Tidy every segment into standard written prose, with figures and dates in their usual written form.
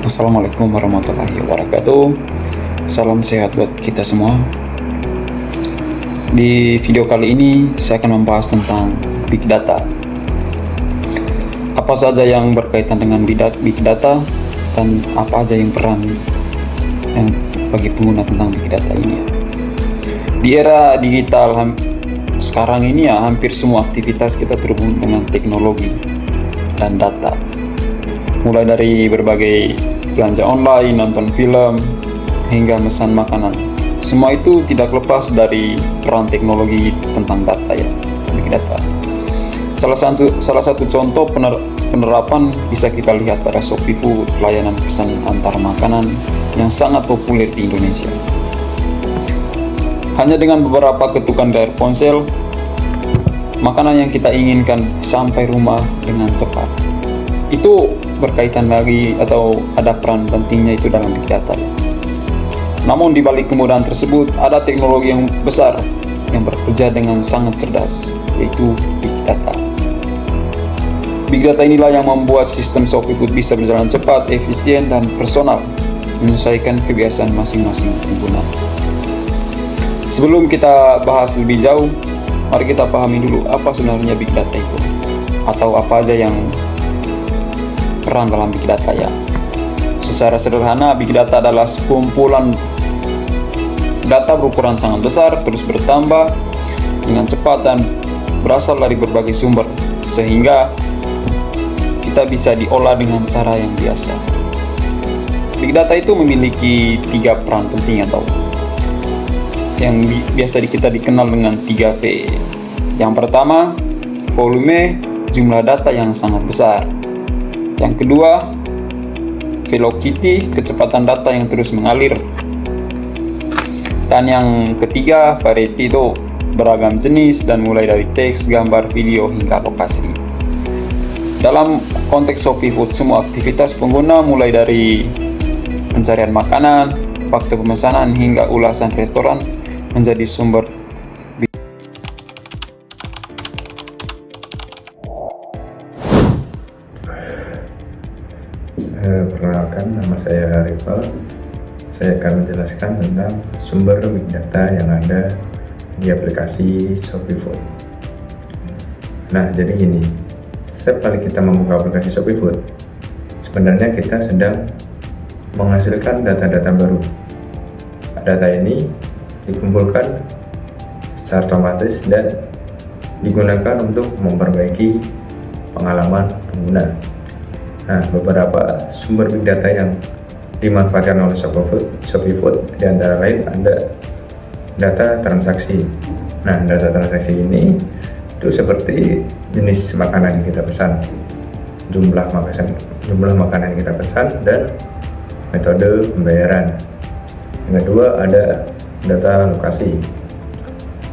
Assalamualaikum warahmatullahi wabarakatuh. Salam sehat buat kita semua. Di video kali ini saya akan membahas tentang Big Data. Apa saja yang berkaitan dengan Big Data dan apa aja yang peran yang bagi pengguna tentang Big Data ini. Di era digital sekarang ini hampir semua aktivitas kita terhubung dengan teknologi dan data. Mulai dari berbagai belanja online, nonton film, hingga mesan makanan. Semua itu tidak lepas dari peran teknologi tentang data Big Data. Salah satu contoh penerapan bisa kita lihat pada Shopee Food, layanan pesan antar makanan yang sangat populer di Indonesia. Hanya dengan beberapa ketukan dari ponsel, makanan yang kita inginkan sampai rumah dengan cepat. Itu berkaitan lagi atau ada peran pentingnya itu dalam Big Data. Namun di balik kemudahan tersebut ada teknologi yang besar yang bekerja dengan sangat cerdas, yaitu Big Data. Big Data inilah yang membuat sistem Shopee Food bisa berjalan cepat, efisien, dan personal, menyesuaikan kebiasaan masing-masing pengguna. Sebelum kita bahas lebih jauh, mari kita pahami dulu apa sebenarnya Big Data itu, atau apa aja yang peran dalam Big Data Secara sederhana, Big Data adalah sekumpulan data berukuran sangat besar, terus bertambah dengan cepat dan berasal dari berbagai sumber, sehingga kita bisa diolah dengan cara yang biasa. Big Data itu memiliki 3 peran penting atau yang biasa kita dikenal dengan 3V. Yang pertama, volume, jumlah data yang sangat besar. Yang kedua, velocity, kecepatan data yang terus mengalir. Dan yang ketiga, variety, itu beragam jenis dan mulai dari teks, gambar, video, hingga lokasi. Dalam konteks Shopee Food, semua aktivitas pengguna mulai dari pencarian makanan, waktu pemesanan, hingga ulasan restoran menjadi sumber. Perkenalkan, nama saya Rival. Saya akan menjelaskan tentang sumber Big Data yang ada di aplikasi Shopee Food. Nah, jadi gini, setiap kali kita membuka aplikasi Shopee Food, sebenarnya kita sedang menghasilkan data-data baru. Data ini dikumpulkan secara otomatis dan digunakan untuk memperbaiki pengalaman pengguna. Nah, beberapa sumber Big Data yang dimanfaatkan oleh Shopee Food di antara lain ada data transaksi. Nah, data transaksi ini itu seperti jenis makanan yang kita pesan, jumlah makanan yang kita pesan, dan metode pembayaran. Yang kedua ada data lokasi,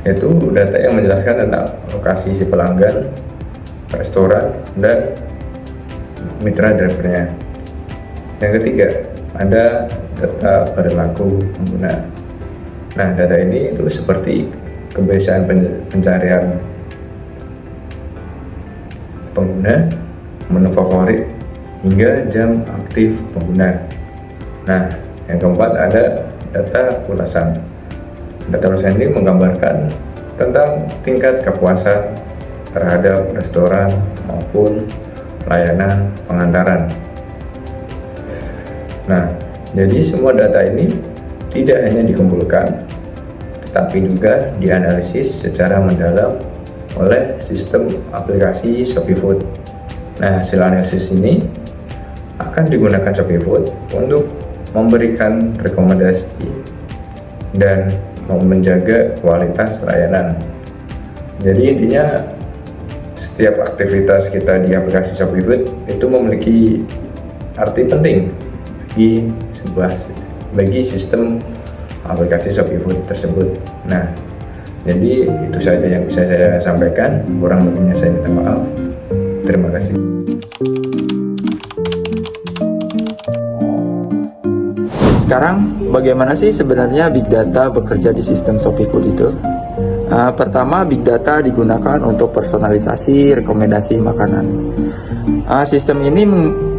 yaitu data yang menjelaskan tentang lokasi si pelanggan, restoran, dan mitra drivernya. Yang ketiga ada data perilaku pengguna. Nah, data ini itu seperti kebiasaan pencarian pengguna, menu favorit, hingga jam aktif pengguna. Nah, yang keempat ada data ulasan. Data ulasan ini menggambarkan tentang tingkat kepuasan terhadap restoran maupun layanan pengantaran. Nah, jadi semua data ini tidak hanya dikumpulkan, tetapi juga dianalisis secara mendalam oleh sistem aplikasi Shopee Food. Nah, hasil analisis ini akan digunakan Shopee Food untuk memberikan rekomendasi dan menjaga kualitas layanan. Jadi intinya setiap aktivitas kita di aplikasi Shopee Food itu memiliki arti penting bagi sistem aplikasi Shopee Food tersebut. Nah, jadi itu saja yang bisa saya sampaikan. Kurang lebihnya saya minta maaf. Terima kasih. Sekarang, bagaimana sih sebenarnya Big Data bekerja di sistem Shopee Food itu? Pertama, Big Data digunakan untuk personalisasi rekomendasi makanan. Sistem ini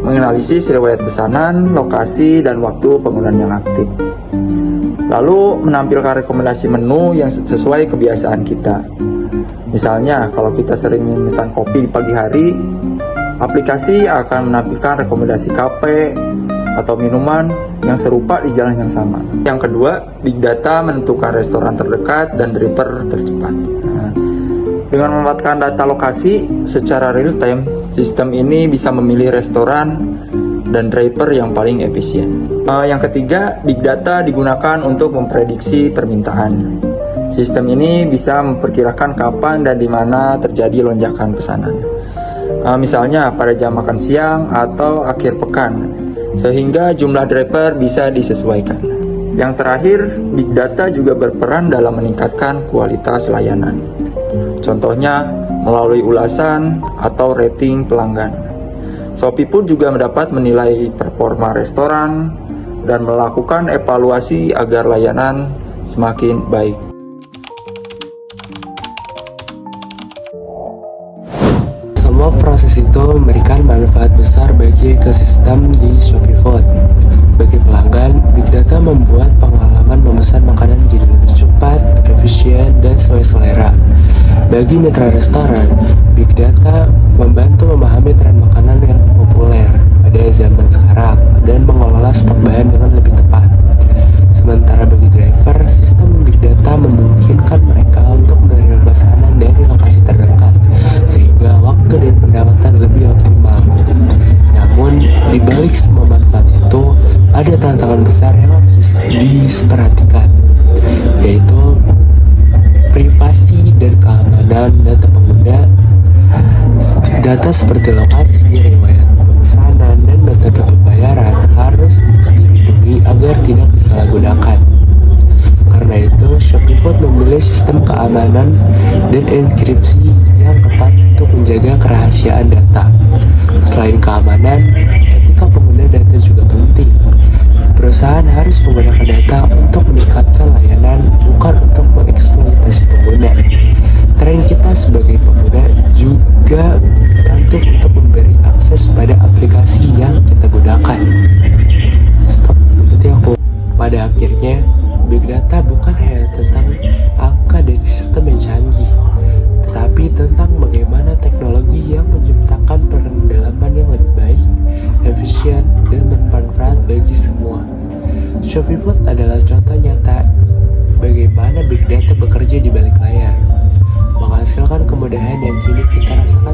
menganalisis riwayat pesanan, lokasi, dan waktu penggunaan yang aktif. Lalu menampilkan rekomendasi menu yang sesuai kebiasaan kita. Misalnya, kalau kita sering memesan kopi di pagi hari, aplikasi akan menampilkan rekomendasi kafe atau minuman yang serupa di jalan yang sama. Yang kedua, Big Data menentukan restoran terdekat dan driver tercepat. Dengan memanfaatkan data lokasi secara real time, sistem ini bisa memilih restoran dan driver yang paling efisien. Yang ketiga, Big Data digunakan untuk memprediksi permintaan. Sistem ini bisa memperkirakan kapan dan di mana terjadi lonjakan pesanan. Misalnya pada jam makan siang atau akhir pekan, sehingga jumlah driver bisa disesuaikan. Yang terakhir, Big Data juga berperan dalam meningkatkan kualitas layanan. Contohnya melalui ulasan atau rating pelanggan. Shopee pun juga dapat menilai performa restoran dan melakukan evaluasi agar layanan semakin baik. Semua proses itu memberikan manfaat besar bagi ekosistem di Shopee Food. Bagi pelanggan, Big Data membuat pengalaman memesan makanan jadi lebih cepat, efisien, dan sesuai selera. Bagi mitra restoran, Big Data membantu memahami tren makanan yang populer pada zaman sekarang dan mengelola stok bahan dengan lebih tepat. Sementara bagi driver, sistem Big Data memungkinkan mereka untuk menerima pesanan dari lokasi terdekat, sehingga waktu dan pendapatan lebih optimal. Namun, di balik semua manfaat itu, ada tantangan besar yang harus diperhatikan, yaitu privasi dan keamanan data pengguna. Data seperti lokasi, riwayat pemesanan, dan metode pembayaran harus dilindungi agar tidak disalahgunakan. Karena itu, Shopee Food memilih sistem keamanan dan enkripsi yang ketat untuk menjaga kerahasiaan data. Selain keamanan, etika pengguna data juga penting. Perusahaan harus menggunakan data untuk meningkatkan layanan, bukan untuk mengeksploitasi pengguna. Tren kita sebagai pengguna juga bantu untuk memberi akses pada aplikasi yang kita gunakan. Pada akhirnya, Big Data bukan hanya tentang angka dari sistem yang canggih, tetapi tentang bagaimana teknologi yang menciptakan pendalaman yang lebih baik, efisien, dan bermanfaat bagi semua. Shopee Food adalah contoh nyata bagaimana Big Data bekerja di balik layar, menghasilkan kemudahan yang kini kita rasakan